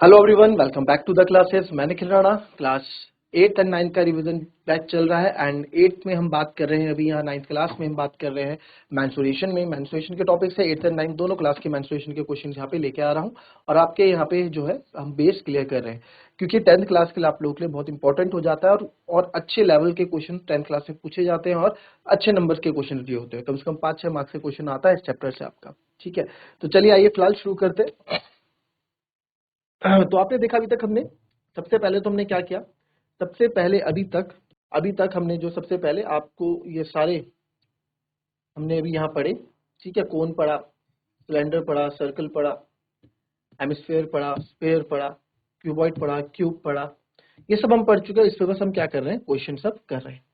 Hello everyone, welcome back to the classes. मैं Nikhil Rana. Class 8 and 9 का revision batch चल रहा है एंड 8 में हम बात कर रहे हैं, अभी यहाँ 9th क्लास में हम बात कर रहे हैं मेंस्ट्रुएशन में। मेंस्ट्रुएशन के टॉपिक से 8th एंड 9th दोनों क्लास के मेंस्ट्रुएशन के क्वेश्चन यहाँ पे लेके आ रहा हूँ और आपके यहाँ पे जो है हम बेस क्लियर कर रहे हैं, क्योंकि 10th क्लास के लिए आप लोगों के लिए बहुत इंपॉर्टेंट हो जाता है और अच्छे लेवल के क्वेश्चन 10th क्लास में पूछे जाते हैं और अच्छे नंबर के क्वेश्चन भी होते हैं। कम से कम 5-6 मार्क्स के क्वेश्चन आता है इस चैप्टर से आपका। ठीक है, तो चलिए आइए फिलहाल शुरू करते हैं। तो आपने देखा अभी तक हमने सबसे पहले तो हमने क्या किया, सबसे पहले अभी तक हमने जो सबसे पहले आपको ये सारे हमने अभी यहाँ पढ़े। ठीक है, कोन पढ़ा, सिलेंडर पढ़ा, सर्कल पढ़ा, हेमिस्फेयर पढ़ा, स्फेयर पढ़ा, क्यूबॉइड पढ़ा, क्यूब पढ़ा, ये सब हम पढ़ चुके हैं। इस पे बस हम क्या कर रहे हैं, क्वेश्चन सब कर रहे हैं।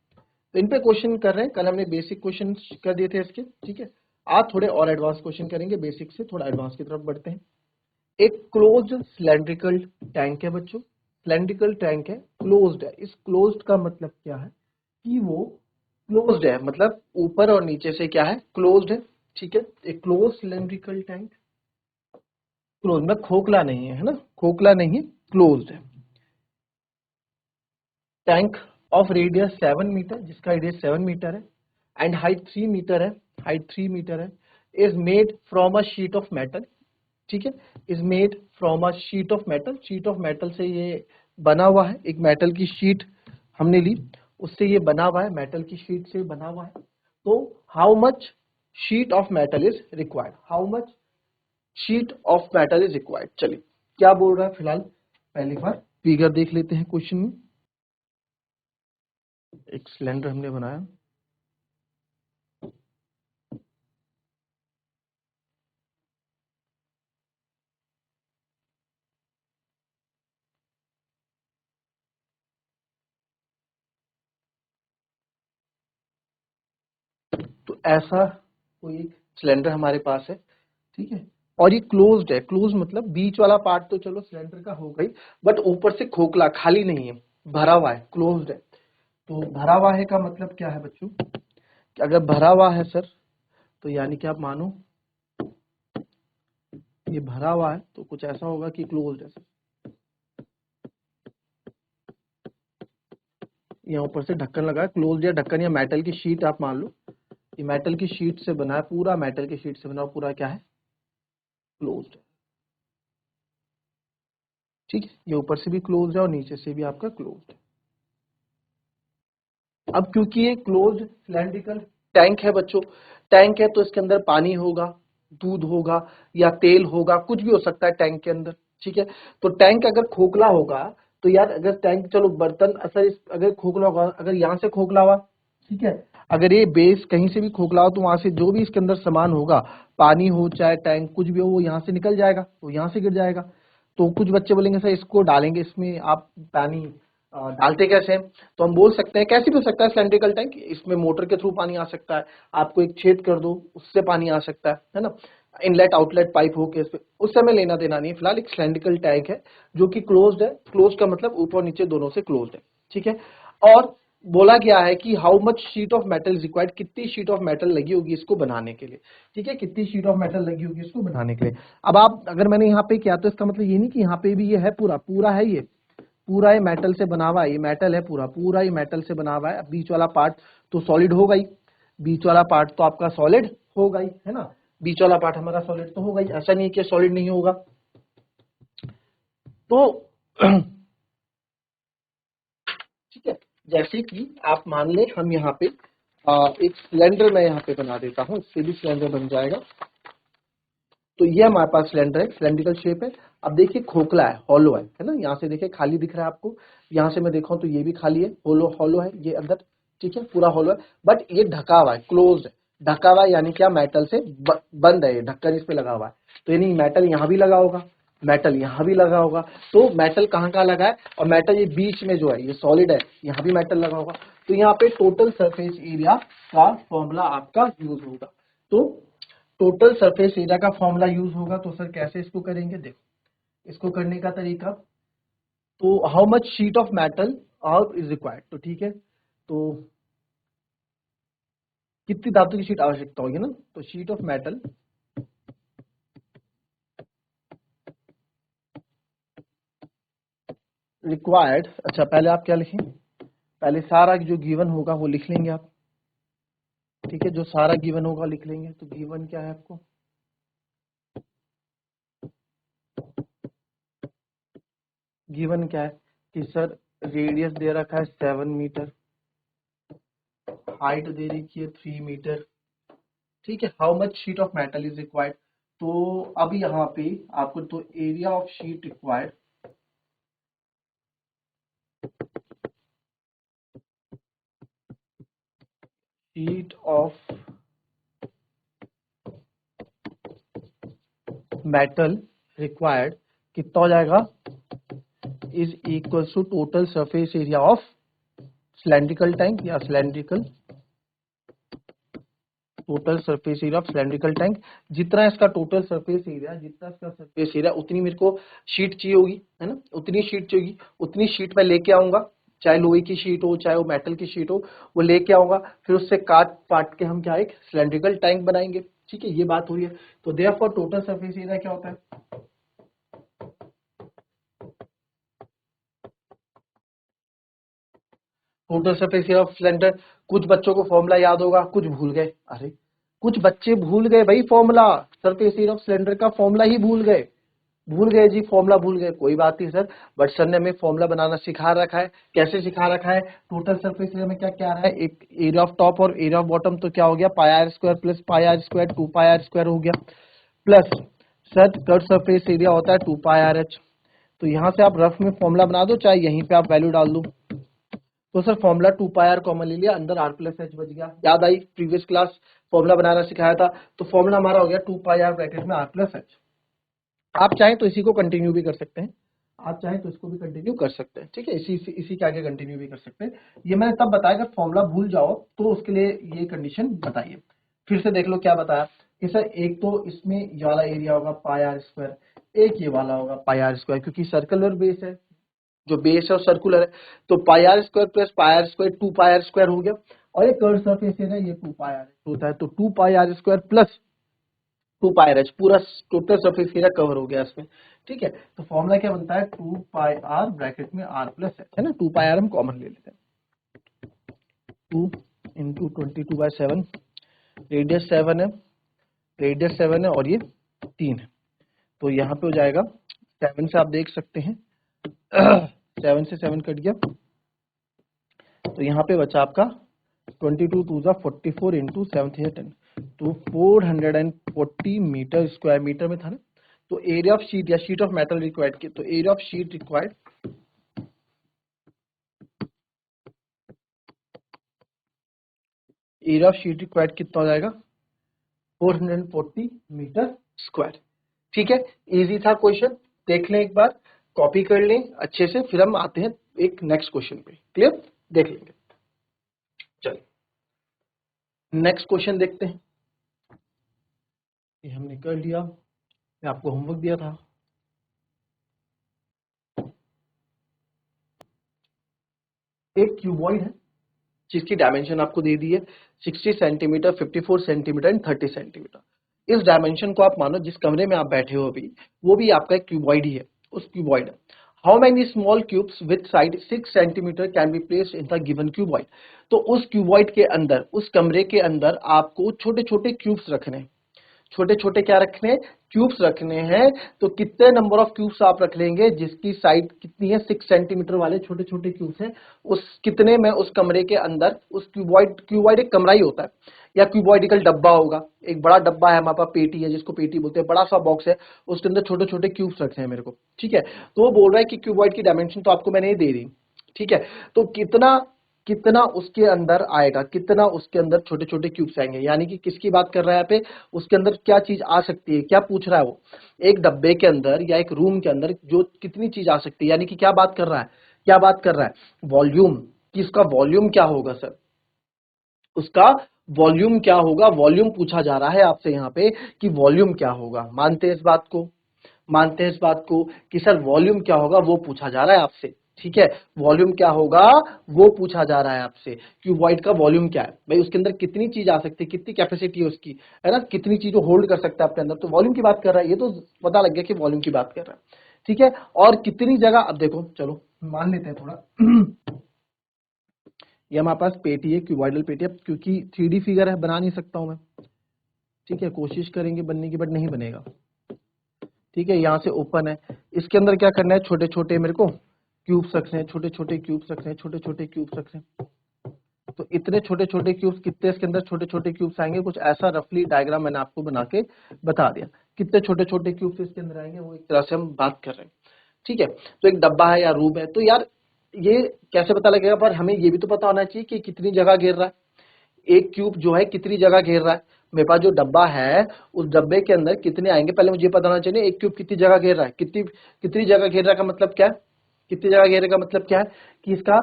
तो इन पे क्वेश्चन कर रहे हैं। कल हमने बेसिक क्वेश्चन कर दिए थे इसके। ठीक है, आज थोड़े और एडवांस क्वेश्चन करेंगे, बेसिक से थोड़ा एडवांस की तरफ बढ़ते हैं। एक क्लोज्ड सिलेंड्रिकल टैंक है बच्चों, सिलेंड्रिकल टैंक है, क्लोज्ड है। इस क्लोज्ड का मतलब क्या है कि वो क्लोज्ड है, मतलब ऊपर और नीचे से क्या है, क्लोज्ड है। ठीक है, एक क्लोज सिलेंड्रिकल टैंक, क्लोज में खोखला नहीं है ना, खोखला नहीं है, क्लोज्ड है। टैंक ऑफ रेडियस 7 मीटर, जिसका रेडियस 7 मीटर है एंड हाइट 3 मीटर है, हाइट 3 मीटर है। Is made from a sheet of metal. ठीक है, is made from a sheet of metal, sheet of metal से ये बना हुआ है। एक मेटल की शीट हमने ली, उससे ये बना हुआ है, मेटल की शीट से बना हुआ है। तो how much sheet of metal is required, how much sheet of metal is required. चलिए क्या बोल रहा है, फिलहाल पहली बार फिगर देख लेते हैं क्वेश्चन में। एक सिलेंडर हमने बनाया, तो ऐसा कोई एक सिलेंडर हमारे पास है। ठीक है, और ये क्लोज्ड है। क्लोज मतलब बीच वाला पार्ट तो चलो सिलेंडर का हो गई, बट ऊपर से खोखला खाली नहीं है, भरा हुआ है, क्लोज्ड है। तो भरा हुआ है का मतलब क्या है बच्चों, कि अगर भरा हुआ है सर, तो यानी कि आप मानो ये भरा हुआ है तो कुछ ऐसा होगा कि क्लोज्ड है सर। यहाँ ऊपर से ढक्कन लगा है, क्लोज्ड या ढक्कन या मेटल की शीट आप मान लो, ये मेटल की शीट से बना है, पूरा मेटल की शीट से बना, पूरा क्या है, क्लोज्ड है। ठीक है, ये ऊपर से भी क्लोज्ड है और नीचे से भी आपका क्लोज्ड है। अब क्योंकि ये क्लोज्ड सिलेंड्रिकल टैंक है बच्चों, टैंक है तो इसके अंदर पानी होगा, दूध होगा या तेल होगा, कुछ भी हो सकता है टैंक के अंदर। ठीक है, तो टैंक अगर खोखला होगा तो यार, अगर टैंक चलो बर्तन असर अगर खोखला होगा, अगर यहाँ से खोखला हुआ, ठीक है, अगर ये बेस कहीं से भी खोखला हो तो वहां से जो भी इसके अंदर सामान होगा, पानी हो चाहे टैंक कुछ भी हो, वो यहाँ से निकल जाएगा, वो यहाँ से गिर जाएगा। तो कुछ बच्चे बोलेंगे सर इसको डालेंगे इसमें आप पानी, डालते कैसे हैं? तो हम बोल सकते हैं कैसे भी हो सकता है सिलेंड्रिकल टैंक, इसमें मोटर के थ्रू पानी आ सकता है, आपको एक छेद कर दो उससे पानी आ सकता है ना, इनलेट आउटलेट पाइप हो के, उस समय लेना देना नहीं है। फिलहाल एक सिलेंड्रिकल टैंक है जो कि क्लोज्ड है, क्लोज का मतलब ऊपर नीचे दोनों से क्लोज्ड है। ठीक है, और बोला गया है कि how much sheet of metal is required, कितनी शीट ऑफ मेटल लगी होगी इसको बनाने के लिए। ठीक है, कितनी शीट ऑफ मेटल लगी होगी इसको बनाने के लिए। अब आप अगर मैंने यहाँ पे किया तो इसका मतलब ये नहीं कि यहाँ पे भी ये है, पूरा पूरा है, ये पूरा ये मेटल से बना हुआ है, ये मेटल है पूरा पूरा ये मेटल से बना हुआ है। बीच वाला पार्ट तो सॉलिड होगा ही, बीच वाला पार्ट तो आपका सॉलिड होगा ही, है ना, बीच वाला पार्ट हमारा सॉलिड तो होगा ही, ऐसा नहीं कि सॉलिड नहीं होगा। तो ठीक है, जैसे कि आप मान ले हम यहाँ पे एक सिलेंडर मैं यहाँ पे बना देता हूँ, इससे भी सिलेंडर बन जाएगा। तो ये हमारे पास सिलेंडर है, सिलेंड्रिकल शेप है। अब देखिए खोखला है, हॉलो है ना, यहाँ से देखिए खाली दिख रहा है आपको, यहाँ से मैं देखा हूँ तो ये भी खाली है, हॉलो हॉलो है ये अंदर। ठीक है, पूरा हॉलो है, बट ये ढका हुआ है, क्लोज है। ढका हुआ है यानी क्या, मेटल से बंद है, ये ढक्कन इस पे लगा हुआ है। तो यानी मेटल यहाँ भी लगा होगा, मेटल यहाँ भी लगा होगा। तो मेटल कहाँ कहाँ लगा है, और मेटल ये बीच में जो है ये सॉलिड है, यहाँ भी मेटल लगा होगा। तो यहाँ पे टोटल सरफेस एरिया का फॉर्मूला आपका यूज होगा। तो टोटल सरफेस एरिया का फॉर्मूला यूज होगा। तो सर कैसे इसको करेंगे, देखो इसको करने का तरीका, तो how much sheet of metal out is required, तो ठीक है, तो कितनी धातु की शीट आवश्यकता होगी ना, तो शीट ऑफ मेटल रिक्वायर्ड, अच्छा पहले आप क्या लिखें, पहले सारा जो गिवन होगा वो लिख लेंगे आप, ठीक है, जो सारा गिवन होगा लिख लेंगे। तो गिवन क्या है आपको, गिवन क्या है कि सर रेडियस दे रखा है 7 मीटर, हाइट दे रखी है 3 मीटर, ठीक है। How much sheet of metal is required, तो अब यहाँ पे आपको तो area of sheet required, sheet of metal required कितना हो जाएगा, is equal to total surface area of cylindrical tank या cylindrical, total surface area of cylindrical tank. जितना इसका टोटल सरफेस एरिया, जितना इसका सरफेस एरिया, उतनी मेरे को शीट चाहिए होगी, है ना, उतनी शीट चाहिए, उतनी शीट मैं लेके आऊंगा, चाहे लोहे की शीट हो चाहे वो मेटल की शीट हो, वो लेके आऊंगा, फिर उससे काट पाट के हम क्या एक सिलेंड्रिकल टैंक बनाएंगे, ठीक है, ये बात हो रही है। तो देयरफॉर टोटल सरफेस एरिया क्या होता है, total surface area of cylinder. कुछ बच्चों को फॉर्मूला याद होगा, कुछ भूल गए, अरे कुछ बच्चे भूल गए भाई, formula surface area of cylinder का फॉर्मूला ही भूल गए जी, फॉर्मूला भूल गए, कोई बात नहीं सर, बट सर ने हमें फॉर्मूला बनाना सिखा रखा है। कैसे सिखा रखा है, टोटल सरफेस एरिया में क्या क्या रहा है, एक एरिया ऑफ टॉप और एरिया ऑफ बॉटम, तो क्या हो गया pi r square plus pi r square 2 pi r square हो गया, plus sir curve surface area होता है 2 पाई आर एच। तो यहाँ से आप रफ में फॉर्मूला बना दो, चाहे यहीं पे आप वैल्यू डाल दो। तो sir formula 2 pi R common ले लिया, अंदर आर प्लस एच बच गया, याद आई प्रीवियस क्लास फॉर्मूला बनाना सिखाया था। तो फॉर्मूला हमारा हो गया 2 पाई आर ब्रैकेट में आर प्लस एच। आप चाहें तो इसी को कंटिन्यू भी कर सकते हैं, आप चाहें तो इसको भी कंटिन्यू कर सकते हैं, ठीक है, इसी के आगे कंटिन्यू भी कर सकते हैं। ये मैंने तब बताया अगर फॉर्मूला भूल जाओ तो उसके लिए ये कंडीशन बताइए। फिर से देख लो क्या बताया कि सर एक तो इसमें ये वाला एरिया होगा पाई आर स्क्वायर, एक ये वाला होगा पाई आर स्क्वायर, क्योंकि सर्कुलर बेस है, जो बेस है वो सर्कुलर है, तो pi r square plus pi r square 2 pi r square हो गया, और ये कर्व सरफेस एरिया ये 2 पाई आर होता है, तो 2 pi r square plus 2 pi r h, पूरा टोटल सरफेस एरिया कवर हो गया इसमें, ठीक है। तो फॉर्मूला क्या बनता है 2 पाई आर ब्रैकेट में आर प्लस एच, है ना, 2 पाई आर हम कॉमन ले लेते हैं, 2 इंटू 22/7, रेडियस 7 है, रेडियस 7 है और ये 3 है, तो यहाँ पे हो जाएगा 7 से, आप देख सकते हैं 7 से 7 कट गया, तो यहाँ पे बचा आपका 22 2 जा 44 इंटू 7 10, तो 440 मीटर स्क्वायर मीटर में था ना। तो एरिया ऑफ शीट या शीट ऑफ मेटल रिक्वायर्ड के, तो area of sheet required, area of sheet required कितना हो जाएगा 440 मीटर स्क्वायर, ठीक है। इजी था क्वेश्चन, देख लें एक बार, कॉपी कर लें अच्छे से, फिर हम आते हैं एक नेक्स्ट क्वेश्चन पे, क्लियर, देख लेंगे। चलिए नेक्स्ट क्वेश्चन देखते हैं, ये हमने कर लिया, मैं आपको होमवर्क दिया था। एक क्यूबॉइड है जिसकी डायमेंशन आपको दे दी है 60 सेंटीमीटर, 54 सेंटीमीटर एंड 30 सेंटीमीटर। इस डायमेंशन को आप मानो जिस कमरे में आप बैठे हो अभी, वो भी आपका एक क्यूबॉइड ही है, उस cuboid. How many small cubes with side 6 centimetre can be placed in the given cuboid. तो उस क्यूबॉइड के अंदर, उस कमरे के अंदर आपको छोटे छोटे क्यूब्स रखने हैं, छोटे छोटे क्या रखने हैं, क्यूब्स रखने हैं। तो कितने नंबर ऑफ क्यूब्स आप रख लेंगे जिसकी साइड कितनी है 6 सेंटीमीटर वाले छोटे छोटे क्यूब्स हैं, उस कितने में उस कमरे के अंदर, उस क्यूबॉइड एक कमरा ही होता है या क्यूबॉइडिकल डब्बा होगा, एक बड़ा डब्बा है हमारे पास, पेटी है जिसको पेटी बोलते हैं, बड़ा सा बॉक्स है, उसके अंदर छोटे छोटे क्यूब्स रखने हैं मेरे को, ठीक है। तो वो बोल रहा है कि क्यूबॉइड की डायमेंशन तो आपको मैंने ये दे दी, ठीक है, तो कितना कितना उसके अंदर आएगा, कितना उसके अंदर छोटे छोटे क्यूब्स आएंगे, यानी कि किसकी बात कर रहा है यहाँ पे, उसके अंदर क्या चीज आ सकती है, क्या पूछ रहा है वो, एक डब्बे के अंदर या एक रूम के अंदर जो कितनी चीज आ सकती है, यानी कि क्या बात कर रहा है, क्या बात कर रहा है, वॉल्यूम, कि इसका वॉल्यूम क्या होगा सर, उसका वॉल्यूम क्या होगा, वॉल्यूम पूछा जा रहा है आपसे यहाँ पे कि वॉल्यूम क्या होगा। मानते हैं इस बात को, मानते हैं इस बात को कि सर वॉल्यूम क्या होगा वो पूछा जा रहा है आपसे, ठीक है, वॉल्यूम क्या होगा वो पूछा जा रहा है आपसे। क्यूबॉइड का वॉल्यूम क्या है भाई, उसके अंदर कितनी चीज आ सकती है, कितनी कैपेसिटी है उसकी, है ना, कितनी चीज होल्ड कर सकता है अपने अंदर, तो वॉल्यूम की बात कर रहा है, ये तो पता लग गया कि वॉल्यूम की बात कर रहा है, ठीक है। और कितनी जगह, अब देखो चलो मान लेते हैं थोड़ा ये हमारे पास पेटी है, क्यूबॉइडल पेटी है, क्योंकि 3D फिगर है बना नहीं सकता हूं मैं, ठीक है, कोशिश करेंगे बनने की बट नहीं बनेगा, ठीक है। यहाँ से ओपन है, इसके अंदर क्या करना है, छोटे छोटे मेरे को क्यूब्स रखने हैं, छोटे छोटे क्यूब्स रखने हैं, छोटे छोटे क्यूब्स रखने हैं। तो इतने छोटे छोटे क्यूब्स, कितने इसके अंदर छोटे छोटे क्यूब्स आएंगे, कुछ ऐसा रफली डायग्राम मैंने आपको बना के बता दिया, कितने छोटे छोटे क्यूब्स इसके अंदर आएंगे, वो एक तरह से हम बात कर रहे हैं, ठीक है। तो एक डब्बा है या रूम है, तो यार ये कैसे पता लगेगा, पर हमें ये भी तो पता होना चाहिए कि कितनी जगह घेर रहा है, एक क्यूब जो है कितनी जगह घेर रहा है। मेरे पास जो डब्बा है उस डब्बे के अंदर कितने आएंगे, पहले मुझे पता होना चाहिए एक क्यूब कितनी जगह घेर रहा है, कितनी कितनी जगह घेर रहा है का मतलब क्या है, कितनी जगह घेरने का मतलब क्या है कि इसका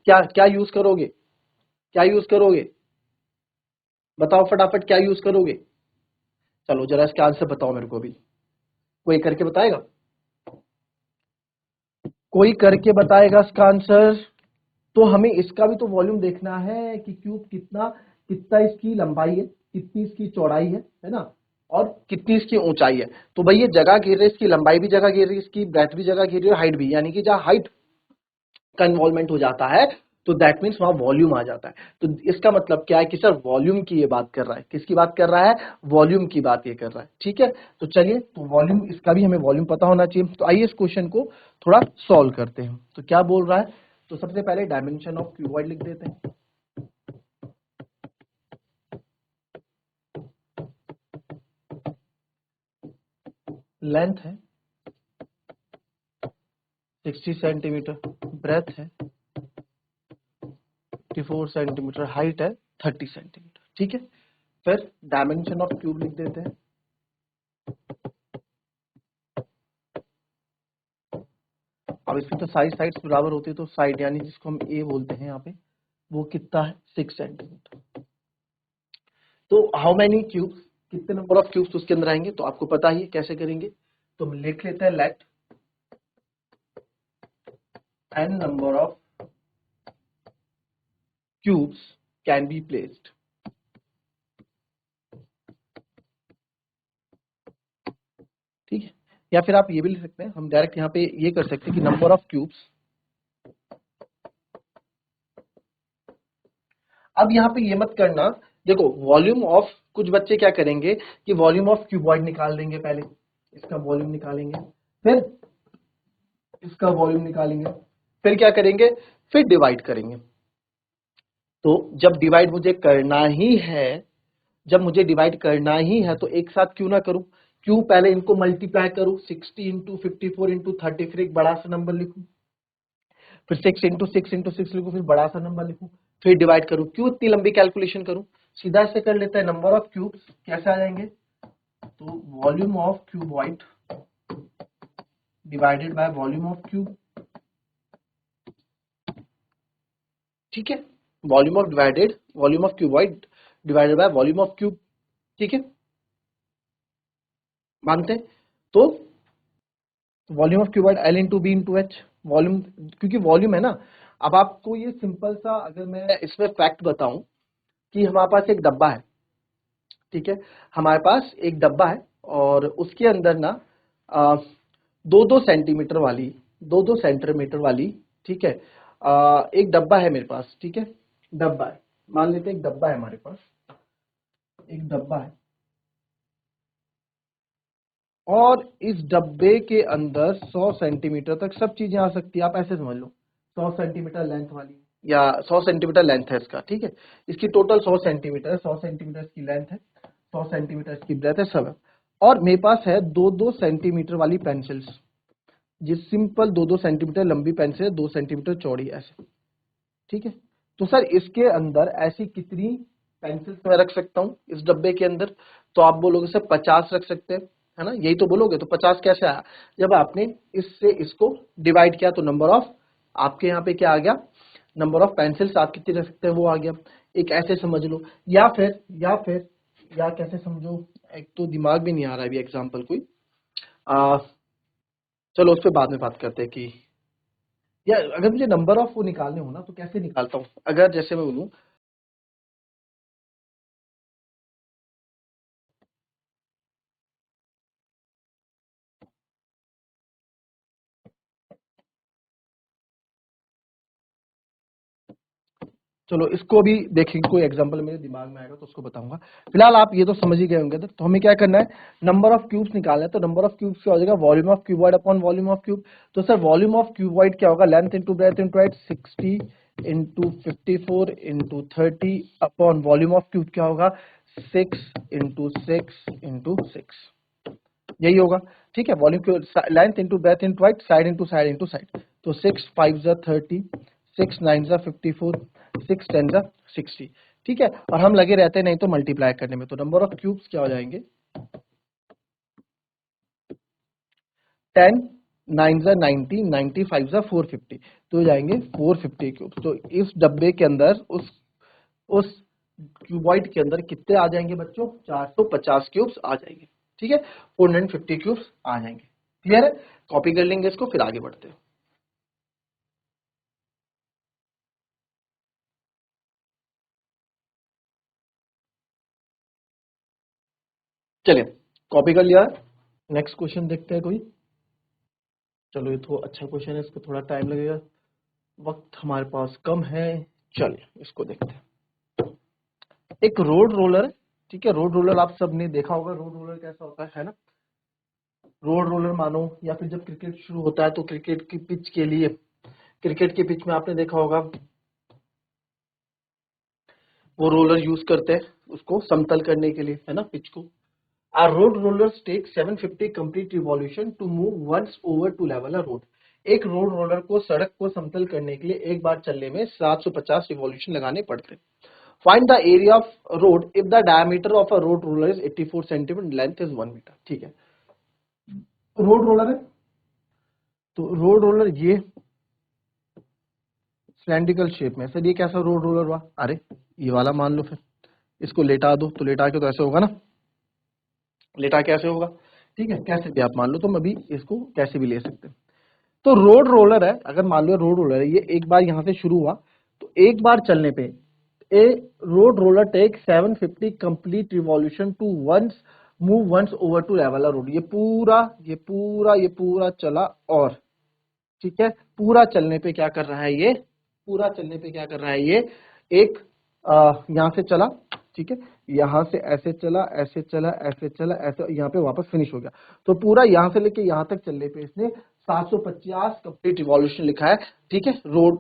क्या क्या यूज करोगे, क्या यूज करोगे, बताओ फटाफट क्या यूज करोगे। चलो जरा इसका आंसर बताओ मेरे को, अभी कोई करके बताएगा, कोई करके बताएगा इसका आंसर। तो हमें इसका भी तो वॉल्यूम देखना है कि क्यूब कितना, कितना इसकी लंबाई है, कितनी इसकी चौड़ाई है ना, और कितनी इसकी ऊंचाई है। तो भाई ये जगह घेर रही है, इसकी लंबाई भी जगह घेर रही है, इसकी ब्रेथ भी जगह घेर रही है, हाइट भी, यानी कि जहां हाइट का इन्वॉल्वमेंट हो जाता है तो दैट मीन्स वहां वॉल्यूम आ जाता है। तो इसका मतलब क्या है कि सर वॉल्यूम की ये बात कर रहा है, किसकी बात कर रहा है, वॉल्यूम की बात ये कर रहा है, ठीक है। तो चलिए, तो वॉल्यूम, इसका भी हमें वॉल्यूम पता होना चाहिए। तो आइए इस क्वेश्चन को थोड़ा सॉल्व करते हैं। तो क्या बोल रहा है, तो सबसे पहले डायमेंशन ऑफ क्यूबॉइड लिख देते हैं। लेंथ है 60 सेंटीमीटर, ब्रेथ है 54 सेंटीमीटर, हाइट है 30 सेंटीमीटर, ठीक है। फिर डायमेंशन ऑफ क्यूब लिख देते हैं। अब इसमें तो सारी साइड्स बराबर होती है, तो साइड यानी जिसको हम ए बोलते हैं यहाँ पे, वो कितना है 6 सेंटीमीटर। तो हाउ मैनी क्यूब्स, कितने नंबर ऑफ क्यूब्स उसके अंदर आएंगे, तो आपको पता ही है कैसे करेंगे। तो हम लिख लेते हैं let N number of cubes can be placed, ठीक है। या फिर आप ये भी लिख सकते हैं, हम डायरेक्ट यहाँ पे ये कर सकते हैं कि नंबर ऑफ क्यूब्स। अब यहाँ पे ये मत करना, देखो वॉल्यूम ऑफ, कुछ बच्चे क्या करेंगे कि वॉल्यूम ऑफ क्यूबॉइड निकाल देंगे, पहले इसका वॉल्यूम निकालेंगे, फिर इसका वॉल्यूम निकालेंगे, फिर क्या करेंगे, फिर डिवाइड करेंगे। तो जब डिवाइड मुझे करना ही है, जब मुझे डिवाइड करना ही है, तो एक साथ क्यों ना करूं, क्यों पहले इनको मल्टीप्लाई करूं, 60 इंटू 54 इंटू 30, फिर एक बड़ा सा नंबर लिखूं, फिर 6 इंटू 6 इंटू 6 लिखूं, फिर बड़ा सा नंबर लिखूं, फिर डिवाइड करूं, क्यों इतनी लंबी कैलकुलेशन करूं, सीधा से कर लेते हैं। नंबर ऑफ क्यूब्स कैसे आ जाएंगे, तो volume of cuboid divided by volume of cube, ठीक है। Volume of cuboid divided by volume of cube, ठीक है, मानते हैं। तो volume of cuboid L into B into H, volume, क्योंकि वॉल्यूम है ना। अब आपको ये सिंपल सा, अगर मैं इसमें फैक्ट बताऊं कि हमारे पास एक डब्बा है, ठीक है, हमारे पास एक डब्बा है और उसके अंदर ना 2-2 सेंटीमीटर वाली, 2-2 सेंटीमीटर वाली, ठीक है, एक डब्बा है मेरे पास, ठीक है, डब्बा है, मान लेते हैं एक डब्बा है हमारे पास, एक डब्बा है, और इस डब्बे के अंदर 100 सेंटीमीटर तक सब चीजें आ सकती है, आप ऐसे समझ लो, 100 सेंटीमीटर लेंथ वाली, या 100 सेंटीमीटर लेंथ है इसका, ठीक है, इसकी टोटल 100 सेंटीमीटर है, 100 सेंटीमीटर इसकी लेंथ है, 100 सेंटीमीटर इसकी ब्रेथ है, सब है। और मेरे पास है 2-2 सेंटीमीटर वाली पेंसिल्स, जिस सिंपल 2-2 सेंटीमीटर लंबी पेंसिल है, 2 सेंटीमीटर चौड़ी, ऐसे, ठीक है। तो सर इसके अंदर ऐसी कितनी पेंसिल्स मैं रख सकता हूँ इस डब्बे के अंदर, तो आप बोलोगे सर 50 रख सकते हैं, है ना, यही तो बोलोगे। तो 50 कैसे आया, जब आपने इससे इसको डिवाइड किया, तो नंबर ऑफ, आपके यहाँ पे क्या आ गया, नंबर ऑफ पेंसिल्स आप कितनी रख सकते हैं वो आ गया। एक ऐसे समझ लो, या फिर या कैसे समझो, एक तो दिमाग भी नहीं आ रहा है अभी एग्जाम्पल कोई, आ, चलो उस पर बाद में बात करते हैं कि, या अगर मुझे नंबर ऑफ वो निकालने हो ना, तो कैसे निकालता हूँ, अगर जैसे मैं बोलूँ चलो इसको भी देखेंगे, कोई एग्जांपल मेरे दिमाग में आएगा तो उसको बताऊंगा। फिलहाल आप ये तो समझ ही गए होंगे। तो हमें क्या करना है, नंबर ऑफ क्यूब्स निकालना है। तो नंबर ऑफ क्यूब्स क्या हो जाएगा, volume of cuboid upon volume of cube. तो सर वॉल्यूम ऑफ क्यूबॉइड क्या होगा, length into breadth into height, 60 into 54 into 30 upon volume of cube क्या होगा, 6 इंटू 6 इंटू 6, यही होगा। ठीक है, वॉल्यूम की length into breadth into height, side into side into side. तो 6 5 जा 30, 6 9 जा 54, 6 10 जा 60। ठीक है, और हम लगे रहते हैं नहीं तो मल्टीप्लाई करने में। तो नंबर ऑफ क्यूब्स क्या हो जाएंगे, 10 9 जा 90, 90 5 जा 450, तो हो जाएंगे 450 क्यूब्स। तो इस डब्बे के अंदर उस क्यूबॉइड के अंदर कितने आ जाएंगे बच्चों, 450 क्यूब्स आ जाएंगे। ठीक है, 450 क्यूब्स आ जाएंगे। क्लियर है, कॉपी कर लेंगे इसको, फिर आगे बढ़ते हैं। चलिए, कॉपी कर लिया। नेक्स्ट क्वेश्चन देखते हैं कोई। चलो ये तो अच्छा क्वेश्चन है, इसको थोड़ा टाइम लगेगा, वक्त हमारे पास कम है। चलिए इसको देखते हैं। एक रोड रोलर, ठीक है, रोड रोलर आप सबने देखा होगा, रोड रोलर कैसा होता है ना। रोड रोलर मानो, या फिर जब क्रिकेट शुरू होता है तो क्रिकेट की पिच के लिए, क्रिकेट की पिच में आपने देखा होगा वो रोलर यूज करते हैं उसको समतल करने के लिए, है ना, पिच को। A road rollers take 750 complete revolution to move once over to level a road. एक रोड रोलर को सड़क को समतल करने के लिए एक बार चलने में 750 रिवॉल्यूशन लगाने पड़ते हैं। Find the area of road if the diameter of a road roller is 84 centimetre, length is 1 metre. ठीक है, रोड रोलर है, तो रोड रोलर ये सिलेंड्रिकल शेप में। सर ये कैसा रोड रोलर हुआ, अरे ये वाला मान लो, फिर इसको लेटा दो, तो लेटा के तो ऐसे होगा ना, लेटा कैसे होगा। ठीक है, कैसे भी आप मान लो, तो मैं अभी इसको कैसे भी ले सकते हैं। तो रोड रोलर है, अगर मान लो रोड रोलर है, ये एक बार यहां से शुरू हुआ, तो एक बार चलने पे a road roller take 750 complete revolution to once move once over to level road. ये पूरा चला, और ठीक है, पूरा चलने पे क्या कर रहा है ये, पूरा चलने पे क्या कर रहा है ये, एक यहां से चला, ठीक है, यहां से ऐसे चला, ऐसे चला, ऐसे चला, ऐसे, यहाँ पे वापस फिनिश हो गया। तो पूरा यहां से लेके यहां तक चलने पे इसने 750 कंप्लीट रिवॉल्यूशन लिखा है। ठीक है, रोड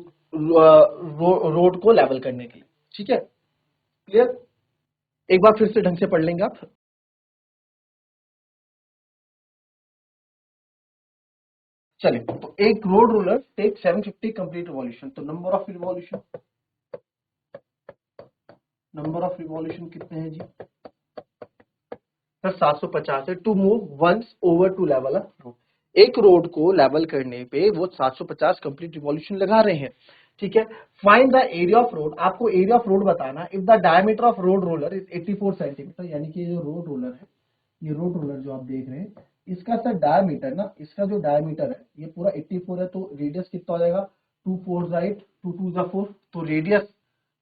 को लेवल करने के लिए। ठीक है, क्लियर, एक बार फिर से ढंग से पढ़ लेंगे आप। चलिए, तो एक road roller take 750 complete revolution, तो नंबर ऑफ रिवॉल्यूशन कितने हैं जी, सर 750 है। To move once over to level a road, एक रोड को लेवल करने पे वो 750 कंप्लीट रिवॉल्यूशन लगा रहे हैं। ठीक है, find the area of road, आपको एरिया ऑफ रोड बताना। If the diameter of road roller is 84 centimetre, यानी कि जो रोड रोलर है, ये रोड रोलर जो आप देख रहे हैं, इसका सर डायमीटर ना, इसका जो डायमीटर है ये पूरा 84 है, तो रेडियस कितना हो जाएगा, 2 4 राइट, 2 2 जा 4, तो रेडियस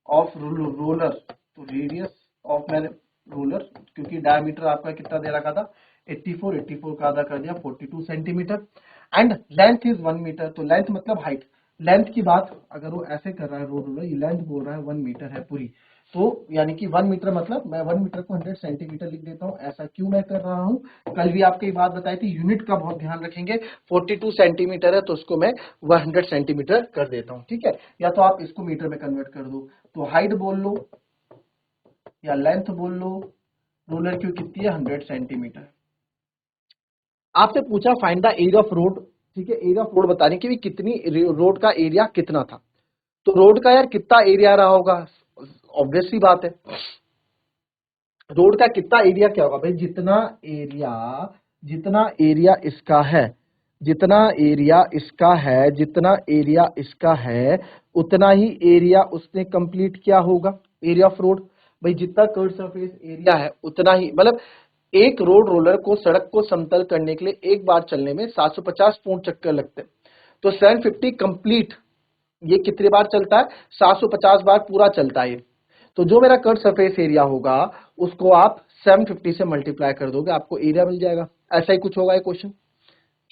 ऑफ रोलर, तो रेडियस ऑफ मैंने रोलर, क्योंकि डायमीटर आपका कितना दे रखा था, 84, 84 का आधा कर दिया 42 centimetre, and length is 1 metre, तो लेंथ मतलब हाइट। लेंथ की बात अगर वो ऐसे कर रहा है रोड रोलर, ये लेंथ बोल रहा है 1 मीटर है पूरी, तो यानी कि 1 मीटर मतलब मैं 1 मीटर को 100 सेंटीमीटर लिख देता हूँ। ऐसा क्यों मैं कर रहा हूँ, कल भी आपको ये बात बताई थी, यूनिट का बहुत ध्यान रखेंगे। 42 सेंटीमीटर है तो उसको मैं 100 सेंटीमीटर कर देता हूँ। ठीक है, या तो आप इसको मीटर में कन्वर्ट कर दो, तो हाइट बोल लो या लेंथ बोल लो, रोलर की कितनी है, 100 सेंटीमीटर। आपसे पूछा find the area of road, ठीक है, एरिया ऑफ रोड बताने की भी कितनी, रोड का एरिया कितना था। तो रोड का यार कितना एरिया रहा होगा, ऑब्वियस सी बात है, रोड का कितना एरिया क्या होगा भाई, जितना एरिया इसका है, जितना एरिया इसका है उतना ही एरिया उसने कंप्लीट किया होगा, एरिया ऑफ रोड। भाई जितना कर्व सरफेस एरिया है उतना ही, मतलब एक रोड रोलर को सड़क को समतल करने के लिए एक बार चलने में 750 पूर्ण चक्कर लगते हैं। तो 750 कंप्लीट, ये कितने बार चलता है, 750 बार पूरा चलता है ये। तो जो मेरा कट सरफेस एरिया होगा उसको आप 750 से मल्टीप्लाई कर दोगे, आपको एरिया मिल जाएगा। ऐसा ही कुछ होगा ये क्वेश्चन।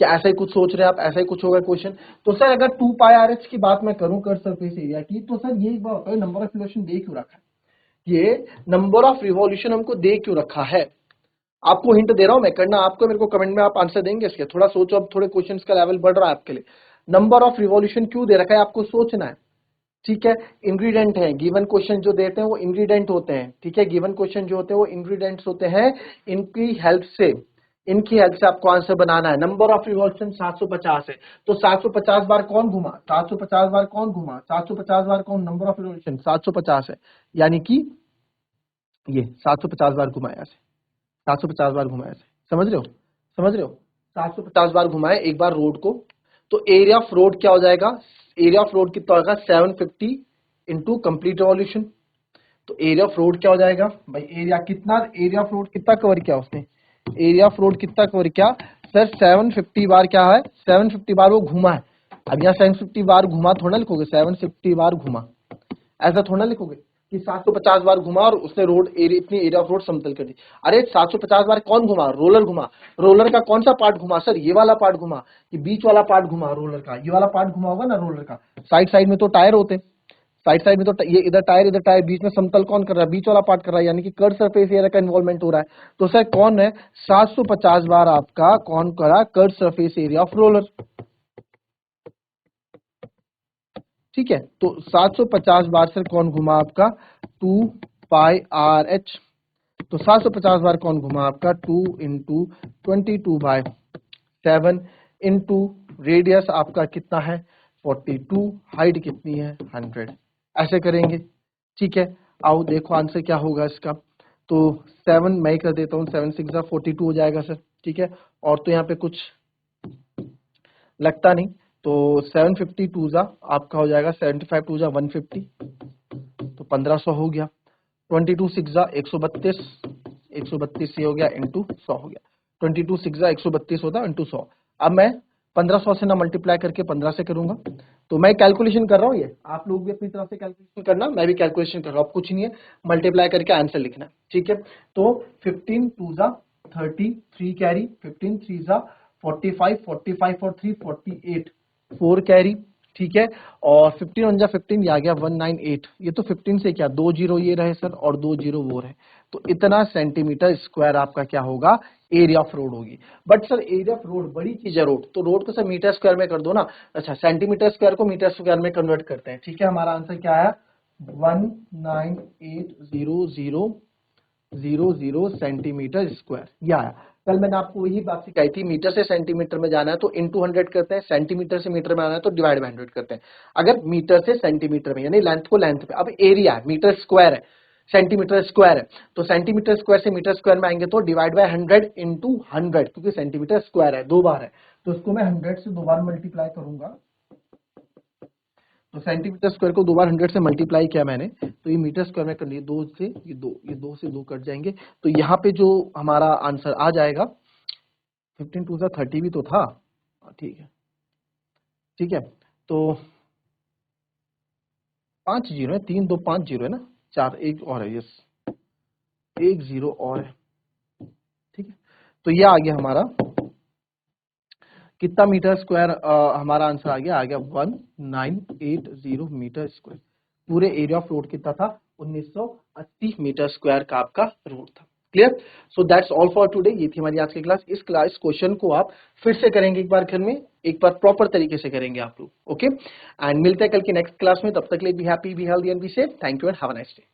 क्या ऐसा ही कुछ सोच रहे हैं आप, ऐसा ही कुछ होगा क्वेश्चन? तो सर अगर 2 पाई आर एच की बात मैं करूं कर्व सरफेस एरिया की, तो सर ये एक बार बताओ नंबर ऑफ रिवॉल्यूशन दे क्यों रखा है? ये नंबर ऑफ रिवॉल्यूशन हमको दे क्यों रखा है? आपको हिंट दे रहा हूं मैं, करना आपको, मेरे को कमेंट में आप आंसर देंगे इसके। थोड़ा सोचो, अब थोड़े क्वेश्चंस का लेवल बढ़ रहा है आपके लिए। नंबर ऑफ रिवॉल्यूशन क्यों दे रखा है आपको सोचना है, ठीक है? इंग्रेडिएंट है, गिवन क्वेश्चन जो देते हैं वो इंग्रेडिएंट होते हैं, ठीक है? गिवन क्वेश्चन जो होते हैं वो इंग्रेडिएंट्स होते हैं, इनकी हेल्प से आपको आंसर बनाना है। नंबर ऑफ रिवॉल्यूशन 750 है, तो 750 बार कौन घुमा, 750 बार कौन घुमा, 750 बार कौन, नंबर ऑफ रिवॉल्यूशन 750 है, यानी कि ये 750 बार घुमाया से, 750 बार घुमाया से, समझ रहे हो, समझ रहे हो? 750 बार घुमाए एक बार रोड को, तो एरिया ऑफ रोड क्या हो जाएगा, एरिया ऑफ रोड कितना होगा, 750 इंटू कंप्लीट रिवॉल्यूशन। तो एरिया ऑफ रोड क्या हो जाएगा भाई, एरिया कितना, एरिया ऑफ रोड कितना कवर किया उसने, एरिया ऑफ रोड कितना कवर किया सर, 750 बार क्या है, 750 बार वो घुमा है। अब यहाँ 750 बार घुमा थोड़ा लिखोगे, 750 बार घुमा, ऐसा थोड़ा लिखोगे कि 750 बार घुमा और उसने रोड एरिया, इतनी एरिया ऑफ रोड समतल कर दी। अरे 750 बार कौन घुमा, रोलर घुमा, रोलर का कौन सा पार्ट घुमा सर, ये वाला पार्ट घुमा, कि बीच वाला पार्ट घुमा रोलर का, ये वाला पार्ट घुमा होगा ना रोलर का। साइड साइड में तो टायर होते, साइड साइड में तो ये इधर टायर, बीच में समतल कौन कर रहा है, बीच वाला पार्ट कर रहा है, यानी कि कर्व सरफेस एरिया का इन्वॉल्वमेंट हो रहा है। तो सर कौन है, 750 बार आपका कौन करा, curve surface area of roller, ठीक है? तो 750 बार सर कौन घुमा आपका, 2 पाई आर एच। तो 750 बार कौन घुमा आपका, 2 इंटू 22/7 इंटू रेडियस आपका कितना है 42, हाइट कितनी है 100, ऐसे करेंगे, ठीक है? आओ देखो आंसर क्या होगा इसका। तो 7 मैं कर देता हूँ, 7 6 42 हो जाएगा सर, ठीक है? और तो यहाँ पे कुछ लगता नहीं, तो 752 आपका हो जाएगा, 75 2 150, तो 1500 हो गया। 22 6 132, 132 ये हो गया इंटू 100 हो गया, 22 6 132 होता है इंटू 100। अब मैं 1500 से ना मल्टीप्लाई करके 15 से करूंगा, तो मैं कैलकुलेशन कर रहा हूँ, ये आप लोग भी अपनी तरफ से कैलकुलेशन करना, मैं भी कैलकुलेशन कर रहा हूँ, कुछ नहीं है, मल्टीप्लाई करके आंसर लिखना, ठीक है? तो 15 2 30, 3 कैरी, 15 3 45, 45 और 3 48, 4 कैरी, ठीक है? और 15 1 15, ये आ गया 198, ये तो 15 से क्या 2 जीरो ये रहे सर और 2 जीरो वो रहे, तो इतना सेंटीमीटर स्क्वायर आपका क्या होगा, एरिया ऑफ रोड होगी। But sir area of road बड़ी चीज है रोड, तो रोड को सर मीटर स्क्वायर में कर दो ना। अच्छा, सेंटीमीटर स्क्वायर को मीटर स्क्वायर में कन्वर्ट करते हैं, ठीक है? हमारा आंसर क्या है, 1980000 सेंटीमीटर स्क्वायर, ये आया। कल मैंने आपको वही बात सिखाई थी, मीटर से सेंटीमीटर में जाना है तो इनटू 100 करते हैं, सेंटीमीटर से मीटर में आना है तो डिवाइड बाय 100 करते हैं। अगर मीटर से सेंटीमीटर में, यानी लेंथ को लेंथ पे, अब एरिया है, मीटर स्क्वायर है, सेंटीमीटर स्क्वायर है, तो सेंटीमीटर स्क्वायर से मीटर स्क्वायर में आएंगे तो डिवाइड बाय 100 इंटू 100, क्योंकि सेंटीमीटर स्क्वायर है, 2 बार है, तो इसको मैं 100 से 2 बार मल्टीप्लाई करूंगा। तो सेंटीमीटर स्क्वायर को 2 बार 100 से मल्टीप्लाई किया मैंने, तो ये मीटर स्क्वायर में कर लिए, 2 से ये 2, ये 2 से 2 कट जाएंगे, तो यहाँ पे जो हमारा आंसर आ जाएगा, 15 2 30 भी तो था, ठीक है, ठीक है? तो 5 जीरो है, 3 2 5 जीरो है ना, 4 1 और है, यस 1 0 और है, ठीक है? तो ये आ गया हमारा कितना मीटर स्क्वायर, हमारा आंसर आ गया 1980 मीटर स्क्वायर। पूरे एरिया ऑफ रोड कितना था, 1980 मीटर स्क्वायर का आपका रोड था। Clear? So that's all for today, ये थी हमारी आज की क्लास। इस क्वेश्चन को आप फिर से करेंगे एक बार घर में, एक बार प्रॉपर तरीके से करेंगे आप लोग, ओके? एंड मिलते हैं कल की नेक्स्ट क्लास में, तब तक के लिए be happy, be healthy and be safe. Thank you and have a nice day.